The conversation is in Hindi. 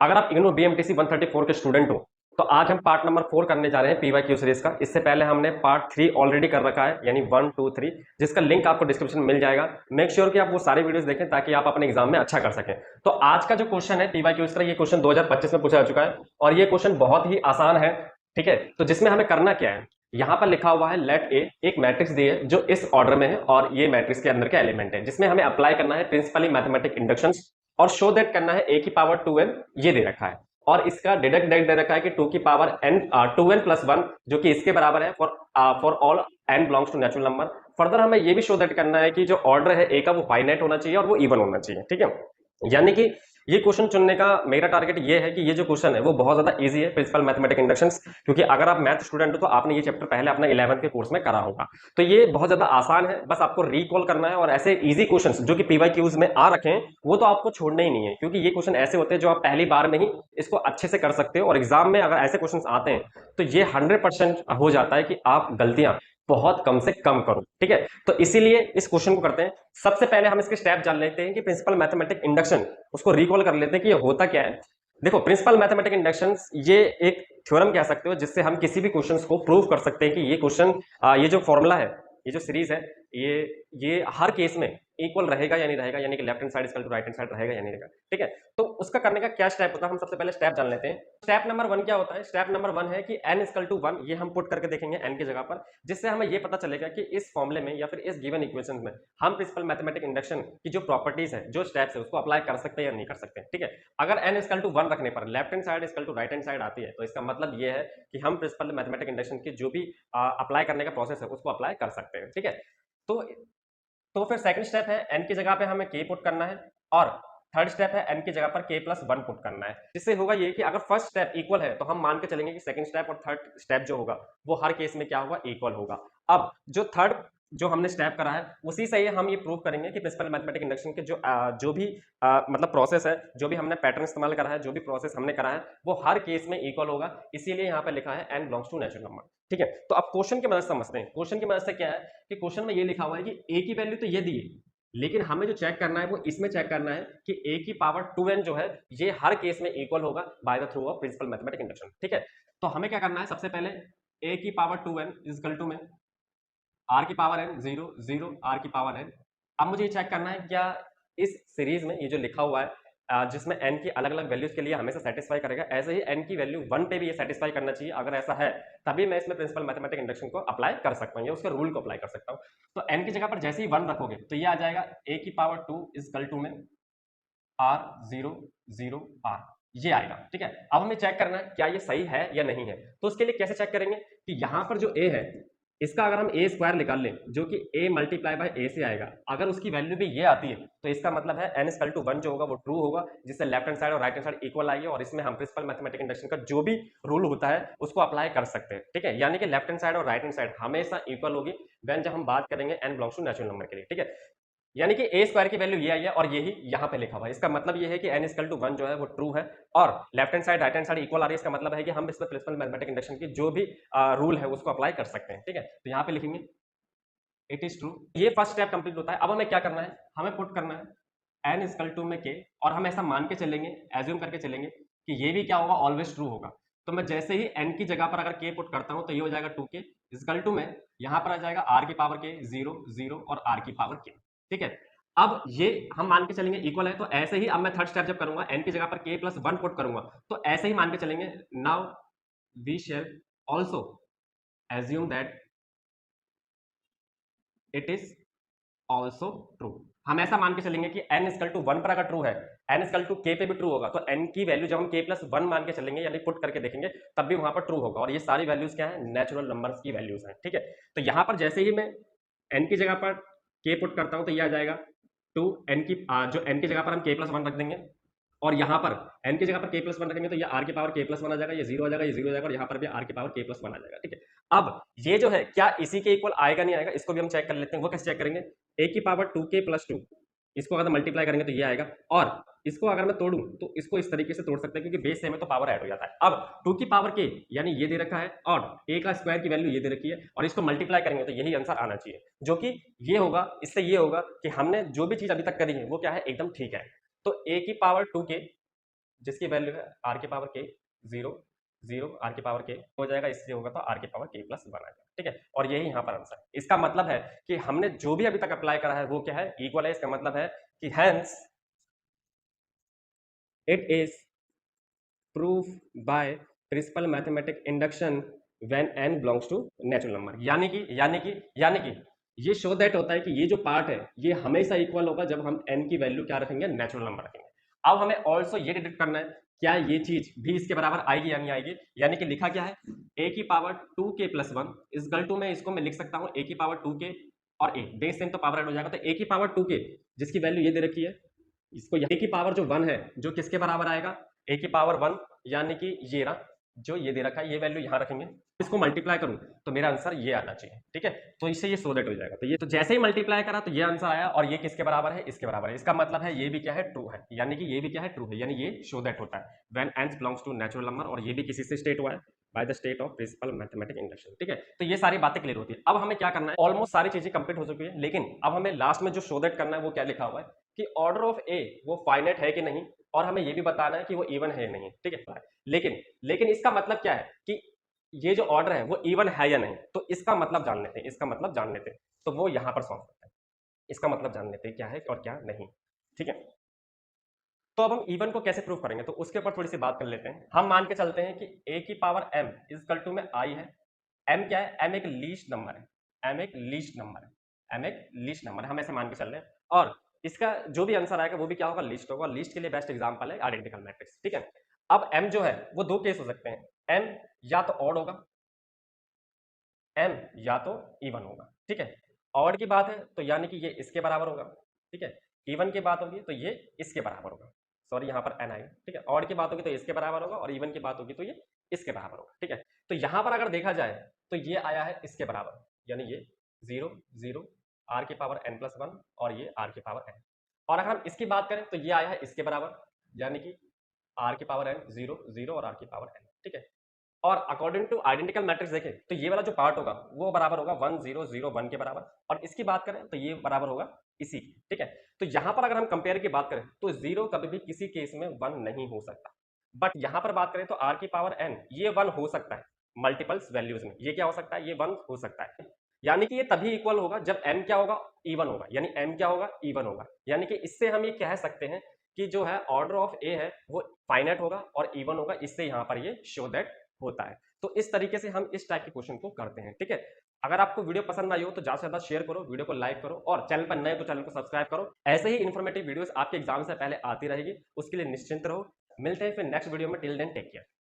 अगर आप इग्नू बीएमटीसी 134 के स्टूडेंट हो तो आज हम पार्ट नंबर 4 करने जा रहे हैं पीवाईक्यू सीरीज का। इससे पहले हमने पार्ट 3 ऑलरेडी कर रखा है, यानी 1 2 3, जिसका लिंक आपको डिस्क्रिप्शन में मिल जाएगा। मेक श्योर कि आप वो सारी वीडियोस देखें ताकि आप अपने एग्जाम में अच्छा कर सकें। तो आज का जो क्वेश्चन है पीवाईक्यू का, ये क्वेश्चन 2025 में पूछा जा चुका है और ये क्वेश्चन बहुत ही आसान है। ठीक है, तो जिसमें हमें करना क्या है, यहां पर लिखा हुआ है लेट ए, एक मैट्रिक्स दी है जो इस ऑर्डर में है और ये मैट्रिक्स के अंदर का एलिमेंट है, जिसमें हमें अप्लाई करना है प्रिंसिपली मैथमेटिक इंडक्शन और शो दैट करना है ए की पावर 2n, ये दे रखा है। और इसका डिडक्ट दे रखा है कि 2 की पावर n 2n प्लस 1 जो कि इसके बराबर है for all n belongs to natural number. Further हमें ये भी शो दैट करना है कि जो ऑर्डर है ए का वो फाइनाइट होना चाहिए और वो इवन होना चाहिए। ठीक है, यानी कि ये क्वेश्चन चुनने का मेरा टारगेट ये है कि ये जो क्वेश्चन है वो बहुत ज्यादा इजी है, प्रिंसिपल मैथमेटिक इंडक्शंस, क्योंकि अगर आप मैथ स्टूडेंट हो तो आपने ये चैप्टर पहले अपना 11th के कोर्स में करा होगा। तो ये बहुत ज्यादा आसान है, बस आपको रिकॉल करना है और ऐसे इजी क्वेश्चंस जो कि पीवाईक्यूज में आ रखे हैं वो तो आपको छोड़ने ही नहीं है, क्योंकि ये क्वेश्चन ऐसे होते हैं जो आप पहली बार में ही इसको अच्छे से कर सकते हो और एग्जाम में अगर ऐसे क्वेश्चन आते हैं तो ये 100% हो जाता है कि आप गलतियां बहुत कम से कम करो। ठीक है, तो इसीलिए इस क्वेश्चन को करते हैं। सबसे पहले हम इसके स्टेप जान लेते हैं कि प्रिंसिपल मैथमेटिक इंडक्शन, उसको रिकॉल कर लेते हैं कि ये होता क्या है। देखो, प्रिंसिपल मैथमेटिक इंडक्शन ये एक थ्योरम कह सकते हो जिससे हम किसी भी क्वेश्चन को प्रूव कर सकते हैं कि ये क्वेश्चन, ये जो फॉर्मूला है, ये जो सीरीज है, ये हर केस में इक्वल रहेगा या नहीं रहेगा, यानी कि left hand side equal to right hand side रहेगा या नहीं रहेगा। ठीक है, तो उसका करने का क्या स्टेप होता है, हम सबसे पहले स्टेप जान लेते हैं। स्टेप नंबर 1 क्या होता है? स्टेप नंबर 1 है कि n इक्वल टू 1, ये हम पुट करके देखेंगे n की जगह पर, जिससे हमें ये पता चलेगा कि इस फॉर्मूले में या फिर इस गिवन इक्वेशन में हम प्रिंसिपल मैथमेटिक इंडक्शन की जो प्रॉपर्टीज है, जो स्टेप्स है, उसको अप्लाई कर सकते हैं या नहीं कर सकते। ठीक है, अगर n इक्वल टू 1 रखने पर left hand side equal to right hand side आती है तो इसका मतलब ये है कि हम प्रिंसिपल मैथमेटिक इंडक्शन की जो भी अप्लाई करने का प्रोसेस है उसको अप्लाई कर सकते हैं। ठीक है, तो फिर सेकंड स्टेप है n की जगह पे हमें k पुट करना है और थर्ड स्टेप है n की जगह पर k प्लस 1 पुट करना है। जिससे होगा ये कि अगर फर्स्ट स्टेप इक्वल है तो हम मान के चलेंगे कि सेकंड स्टेप और थर्ड स्टेप जो होगा वो हर केस में क्या होगा, इक्वल होगा। अब जो थर्ड जो हमने स्टेप करा है उसी से ये हम ये प्रूव करेंगे कि प्रिंसिपल मैथमेटिक इंडक्शन के जो भी मतलब प्रोसेस है, जो भी हमने पैटर्न इस्तेमाल करा है, जो भी प्रोसेस हमने करा है वो हर केस में इक्वल होगा। इसीलिए यहाँ पे लिखा है n belongs to natural number. ठीक है, तो अब क्वेश्चन की मदद से समझते हैं। क्वेश्चन की मदद से क्या है कि क्वेश्चन में ये लिखा हुआ है कि a की वैल्यू तो ये दी है, लेकिन हमें जो चेक करना है वो इसमें चेक करना है कि a की पावर 2n जो है ये हर केस में इक्वल होगा by the through of principle mathematic induction. ठीक है, तो हमें क्या करना है, सबसे पहले a की पावर 2n इक्वल टू में r की पावर n 0 0 r की पावर n। अब मुझे ये चेक करना है क्या इस सीरीज में ये जो लिखा हुआ है जिसमें n की अलग अलग वैल्यूज के लिए हमेशा सेटिस्फाई करेगा, ऐसे ही n की वैल्यू 1 पे भी ये सेटिस्फाई करना चाहिए। अगर ऐसा है तभी मैं इसमें प्रिंसिपल मैथमेटिक इंडक्शन को अप्लाई कर सकता हूँ या उसके रूल को अप्लाई कर सकता हूँ। तो n की जगह पर जैसे ही 1 रखोगे तो ये आ जाएगा a की पावर 2 इक्वल टू में r 0 0 r, ये आएगा। ठीक है, अब हमें चेक करना है क्या ये सही है या नहीं है। तो उसके लिए कैसे चेक करेंगे कि यहाँ पर जो a है इसका अगर हम a स्क्वायर निकाल लें जो कि a मल्टीप्लाई बाय a से आएगा, अगर उसकी वैल्यू भी ये आती है तो इसका मतलब है n इक्वल टू 1 जो होगा वो ट्रू होगा, जिससे लेफ्ट हैंड साइड और राइट हैंड साइड इक्वल आएगी और इसमें हम प्रिंसिपल मैथमेटिक इंडक्शन का जो भी रूल होता है उसको अप्लाई कर सकते हैं। ठीक है, यानी कि लेफ्ट हैंड साइड और राइट हैंड साइड हमेशा इक्वल होगी व्हेन जब हम बात करेंगे n belongs to natural number के लिए। ठीक है, यानी कि a स्क्वायर की वैल्यू ये आई है और यही यहाँ पे लिखा हुआ है। इसका मतलब ये है कि n इक्वल टू 1 जो है वो ट्रू है और left hand side right hand side equal आ रही है। इसका मतलब है कि हम इस पर प्रिंसिपल मैथमेटिक इंडक्शन की जो भी रूल है उसको अप्लाई कर सकते हैं। ठीक है, तो यहाँ पे लिखेंगे इट इज ट्रू, ये फर्स्ट स्टेप कंप्लीट होता है। अब हमें क्या करना है, हमें पुट करना है n इक्वल टू में k और हम ऐसा मान के चलेंगे, एज्यूम करके चलेंगे कि ये भी क्या होगा, ऑलवेज ट्रू होगा। तो मैं जैसे ही n की जगह पर अगर k पुट करता हूं तो ये हो जाएगा 2k इक्वल टू में यहाँ पर आ जाएगा r की पावर k 0 0 और r की पावर k। ठीक है, अब ये हम मान के चलेंगे इक्वल है, तो ऐसे ही अब मैं थर्ड स्टेप जब करूंगा n की जगह पर k प्लस 1 पुट करूंगा तो ऐसे ही मान के चलेंगे। Now we shall also assume that it is also true. हम ऐसा मान के चलेंगे कि n इक्वल टू 1 पर अगर ट्रू है, n इक्वल टू k पे भी ट्रू होगा, तो n की वैल्यू जब हम k प्लस 1 मान के चलेंगे यानी पुट करके देखेंगे तब भी वहां पर ट्रू होगा। और ये सारी वैल्यूज क्या है, नेचुरल नंबर्स की वैल्यूज हैं। ठीक है, तो यहां पर जैसे ही मैं n की जगह पर k पुट करता हूं तो ये आ जाएगा 2 n की जो n की जगह पर हम k प्लस 1 रख देंगे और यहाँ पर n की जगह पर k प्लस 1 रखेंगे तो ये r की पावर k प्लस 1 आ जाएगा, ये 0 आ जाएगा, ये 0 आ जाएगा और यहाँ पर भी r की पावर k प्लस 1 आ जाएगा। ठीक है, अब ये जो है क्या इसी के इक्वल आएगा नहीं आएगा, इसको भी हम चेक कर लेते हैं। वो कैसे चेक करेंगे, a की पावर 2k प्लस 2, इसको अगर मल्टीप्लाई करेंगे तो ये आएगा और इसको अगर मैं तोड़ूं तो इसको इस तरीके से तोड़ सकते हैं क्योंकि बेस सेम है तो पावर ऐड हो जाता है। अब 2 की पावर k यानी ये दे रखा है और a का स्क्वायर की वैल्यू ये दे रखी है और इसको मल्टीप्लाई करेंगे तो यही आंसर आना चाहिए, जो कि ये होगा। इससे ये होगा कि हमने जो भी चीज अभी तक करी है वो क्या है, एकदम ठीक है। तो a की पावर 2k जिसकी वैल्यू है आर के पावर के 0 0 आर के पावर के हो जाएगा, इससे होगा तो आर के पावर के प्लस 1 आ जाएगा। ठीक है, और यही यहाँ पर आंसर है। इसका मतलब है कि हमने जो भी अभी तक अप्लाई करा है वो क्या है, इक्वल है। इसका मतलब है कि hence it is proof by principle mathematic induction when n belongs to natural number. यानी कि ये शो दैट होता है कि ये जो पार्ट है ये हमेशा इक्वल होगा जब हम n की वैल्यू क्या रखेंगे, नेचुरल नंबर रखेंगे। अब हमें ऑल्सो ये डिटेक्ट करना है क्या ये चीज भी इसके बराबर आएगी या नहीं आएगी। यानी कि लिखा क्या है, a की पावर 2k प्लस 1 इस गल टू में इसको मैं लिख सकता हूँ a की पावर 2k और a बेस सेम तो पावर ऐड हो जाएगा, तो a की पावर 2k जिसकी वैल्यू ये दे रखी है, इसको a की पावर जो 1 है जो किसके बराबर आएगा, a की पावर 1 यानी कि ये रहा जो ये दे रखा है, ये वैल्यू यहां रखेंगे, इसको मल्टीप्लाई करूं तो मेरा आंसर ये आना चाहिए। ठीक है, तो इससे ये सो दैट हो जाएगा। तो ये तो जैसे ही मल्टीप्लाई करा तो ये आंसर आया, और ये किसके बराबर है, इसके बराबर है। इसका मतलब है ये भी क्या है, ट्रू है। यानी कि ये भी क्या है, ट्रू है। यानी ये शो दैट होता है when n belongs to natural number, और ये भी किसी से स्टेट हुआ है by the state of principle mathematic induction. ठीक है, तो ये सारी बातें क्लियर होती है। अब हमें क्या करना है, ऑलमोस्ट सारी चीजें कंप्लीट हो चुकी है, लेकिन अब हमें लास्ट में जो शो दैट करना है वो क्या लिखा हुआ है कि ऑर्डर ऑफ ए वो फाइनाइट है कि नहीं, और हमें ये भी बताना है कि वो इवन है नहीं। ठीक है, लेकिन इसका मतलब क्या है कि ये जो ऑर्डर है वो इवन है या नहीं, तो इसका मतलब जान लेते हैं। इसका मतलब जान लेते हैं, तो वो यहां पर सॉल्व करते हैं। इसका मतलब जान लेते हैं क्या है और क्या नहीं। ठीक है, तो अब हम इवन को कैसे प्रूव करेंगे, तो उसके ऊपर थोड़ी सी बात कर लेते हैं। हम मान के चलते हैं कि a की पावर m इजकल टू में i है। m क्या है, m एक लीस्ट नंबर है, m एक लीस्ट नंबर है, m एक लीस्ट नंबर है, हम ऐसे मान के चल रहे हैं। और इसका जो भी आंसर आएगा वो भी क्या होगा, लिस्ट होगा। लिस्ट के लिए बेस्ट एग्जांपल है आइडेंटिकल मैट्रिक्स। ठीक है, अब m जो है वो दो केस हो सकते हैं, m या तो ऑड होगा, m या तो इवन होगा। ठीक है, ऑड की बात है तो यानी कि ये इसके बराबर होगा। ठीक है, इवन की बात होगी तो ये इसके बराबर होगा। सॉरी, यहाँ पर n आएगा। ठीक है, ऑड की बात होगी तो इसके बराबर होगा, और इवन की बात होगी तो ये इसके बराबर होगा। ठीक है, तो यहाँ पर अगर देखा जाए तो ये आया है इसके बराबर, यानी ये 0 0 r की पावर n प्लस 1 और ये r की पावर n। और अगर हम इसकी बात करें तो ये आया है इसके बराबर, यानी कि r की पावर n 0 0 और r की पावर n। ठीक है, और अकॉर्डिंग टू आइडेंटिकल मैट्रिक्स देखें तो ये वाला जो पार्ट होगा वो बराबर होगा 1 0 0 1 के बराबर, और इसकी बात करें तो ये बराबर होगा इसी की। ठीक है, तो यहां पर अगर हम कंपेयर की बात करें तो 0 कभी भी किसी केस में 1 नहीं हो सकता, बट यहां पर बात करें तो r की पावर n ये 1 हो सकता है मल्टीपल्स वैल्यूज में। ये क्या हो सकता है, ये 1 हो सकता है। यानी कि ये तभी इक्वल होगा जब m क्या होगा, इवन होगा। यानी m क्या होगा, इवन होगा। यानी कि इससे हम ये कह सकते हैं कि जो है ऑर्डर ऑफ ए है वो फाइनाइट होगा और इवन होगा। इससे यहां पर ये शो दैट होता है। तो इस तरीके से हम इस टाइप के क्वेश्चन को करते हैं। ठीक है, अगर आपको वीडियो पसंद आई हो तो ज्यादा से ज्यादा शेयर करो, वीडियो को लाइक करो, और चैनल पर नए तो चैनल को सब्सक्राइब करो। ऐसे ही इन्फॉर्मेटिव वीडियोस आपके एग्जाम से पहले आती रहेगी, उसके लिए निश्चिंत रहो। मिलते हैं फिर नेक्स्ट वीडियो में। Till then take care.